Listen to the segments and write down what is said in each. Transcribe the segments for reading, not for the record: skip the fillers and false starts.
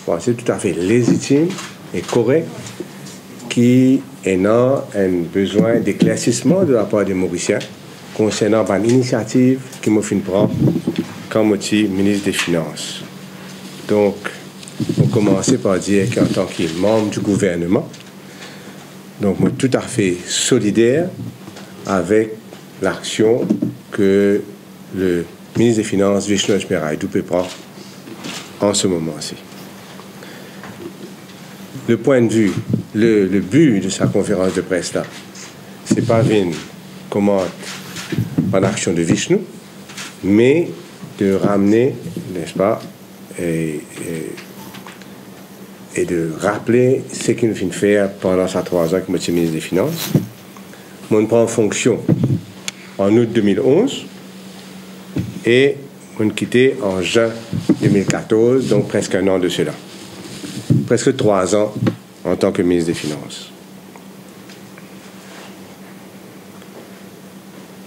pense tout à fait légitime et correct, qui a un besoin d'éclaircissement de la part des Mauriciens concernant l'initiative qui m'a fait prendre comme ministre des Finances. Donc, on commençait par dire qu'en tant que membre du gouvernement, donc moi tout à fait solidaire avec l'action que le ministre des Finances, Vishnu Ajmera-Aidoo, peut prendre en ce moment-ci. Le point de vue, le but de sa conférence de presse là, c'est pas venir comment en action de Vishnu, mais de ramener, n'est-ce pas, et de rappeler ce qu'il vient de faire pendant ces 3 ans comme ministre des Finances. On prend fonction en août 2011 et on quitté en juin 2014, donc presque un an de cela. Presque 3 ans en tant que ministre des Finances.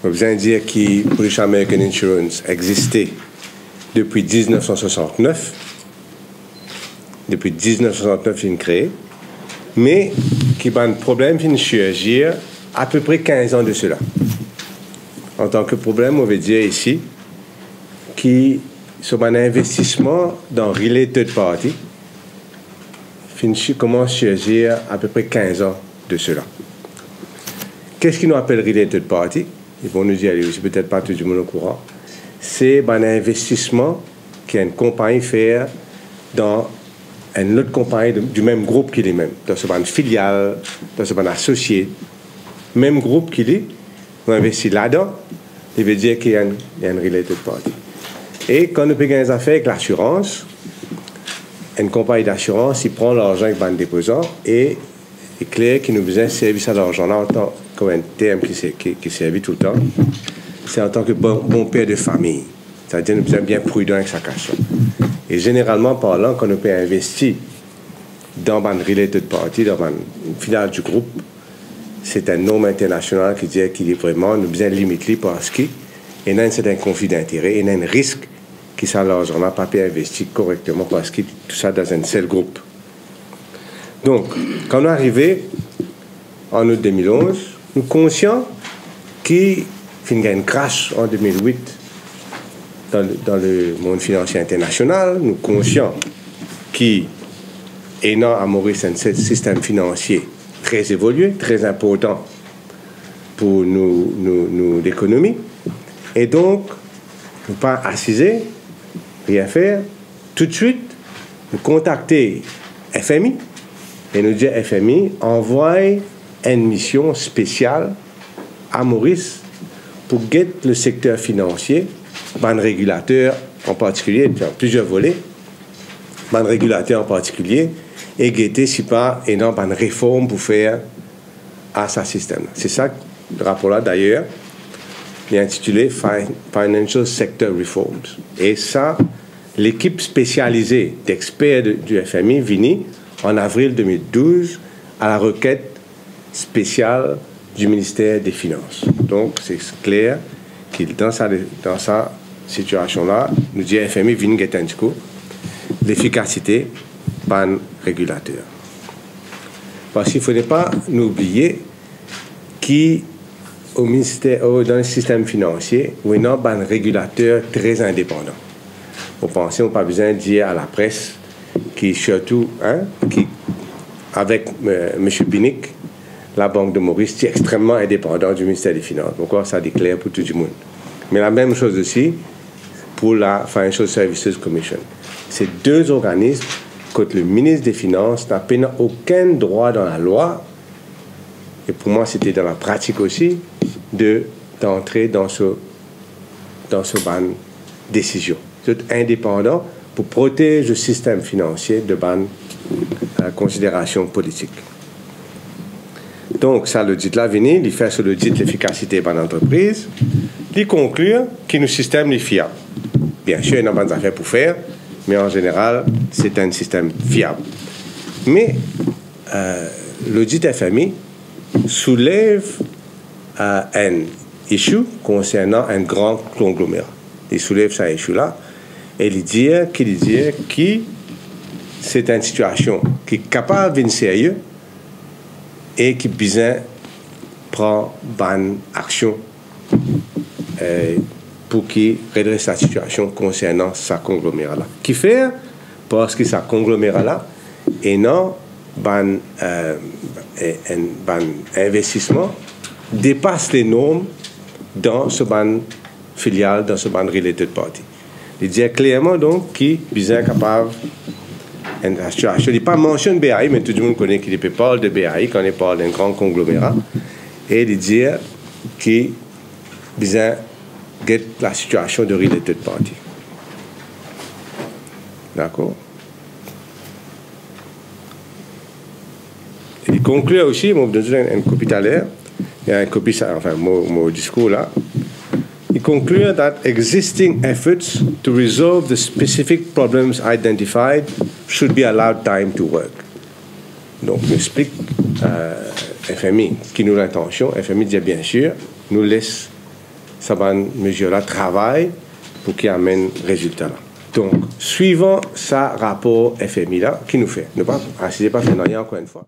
Je veux bien dire que British American Insurance existait depuis 1969. Depuis 1969, il est créé. Mais qui a un problème de surgir à peu près 15 ans de cela. En tant que problème, on veut dire ici qui sont un investissement dans related party commence à surgir à peu près 15 ans de cela. Qu'est-ce qu'ils nous appellent related party? Ils vont nous dire, peut-être pas tout le monde au courant. C'est un investissement qu'une compagnie fait dans une autre compagnie du même groupe qu'il est même. Dans une filiale, dans une associé. Même groupe qu'il est, on investit là-dedans, il veut dire qu'il y a une related party. Et quand on peut gagner des affaires avec l'assurance, une compagnie d'assurance, il prend l'argent avec un déposant et il est clair qu'il nous besoin de servir à l'argent là en tant qu'un terme qui servit tout le temps. C'est en tant que bon père de famille. C'est-à-dire nous besoin bien prudent avec sa cash. Et généralement parlant, quand on peut investir dans une related party, dans une filiale du groupe, c'est un norme international qui dit qu'il est vraiment, nous besoin limiter parce qu'il y a un certain conflit d'intérêt, il y a un risque qui ça l'argent n'a pas pu investir correctement parce que tout ça dans un seul groupe. Donc, quand on est arrivé en août 2011, nous sommes conscients qu'il y a une crash en 2008 dans le monde financier international. Nous sommes conscients qu'il y a à Maurice un système financier très évolué, très important pour nous l'économie. Et donc, nous pas assiser, rien faire. Tout de suite, nous contacter FMI et nous dire FMI envoie une mission spéciale à Maurice pour guider le secteur financier, un régulateur en particulier, plusieurs volets, un régulateur en particulier, et guetter si pas une réforme pour faire à ce système. C'est ça, le rapport-là d'ailleurs, il est intitulé Financial Sector Reforms. Et ça, l'équipe spécialisée d'experts du FMI venait en avril 2012 à la requête spéciale du ministère des Finances. Donc, c'est clair qu'il, dans sa situation-là, nous dit FMI vient guetter un coup l'efficacité ban régulateur. Parce qu'il ne faudrait pas nous oublier qu'au ministère, dans le système financier, on a un régulateur très indépendant. Vous pensez, on n'a pas besoin de dire à la presse qui surtout, qui, avec M. Pinnick, la Banque de Maurice, qui est extrêmement indépendant du ministère des Finances. Donc, ça déclare pour tout le monde. Mais la même chose aussi pour la Financial Services Commission. Ces deux organismes, quand le ministre des Finances n'a aucun droit dans la loi, et pour moi c'était dans la pratique aussi, d'entrer dans ce ban décision. C'est indépendant pour protéger le système financier de ban considération politique. Donc, ça, l'audit là, venir, il fait sur l'audit l'efficacité de l'entreprise, il conclut que le système est fiable. Bien sûr, il y a des affaires pour faire, mais en général, c'est un système fiable. Mais l'audit FMI soulève un issue concernant un grand conglomérat. Il soulève ça issue-là et il dit qu'il c'est une situation qui est capable de sérieux et qui besoin prend bonne action pour qu'il redresse la situation concernant sa conglomérat-là. Qui fait parce que sa conglomérat-là et non un investissement dépasse les normes dans ce ban filiale, dans ce ban related party. Il dit clairement donc qu'il est capable de la situation. Il n'est pas mentionné BAI, mais tout le monde connaît qu'il peut parler de BAI quand il parle d'un grand conglomérat. Et il dit qu'il besoin de la situation de related party. D'accord? Il conclut aussi, je vais vous donner une copie tout à l'heure, il y a une copie, enfin, mon discours là. Il conclut that existing efforts to resolve the specific problems identified should be allowed time to work. Donc, il explique FMI qui nous l'intention. FMI dit bien sûr, nous laisse sa mesure-là travail pour qu'il amène résultat là. Donc, suivant ça rapport FMI là, qui nous fait, ne pas, pas faire rien encore une fois.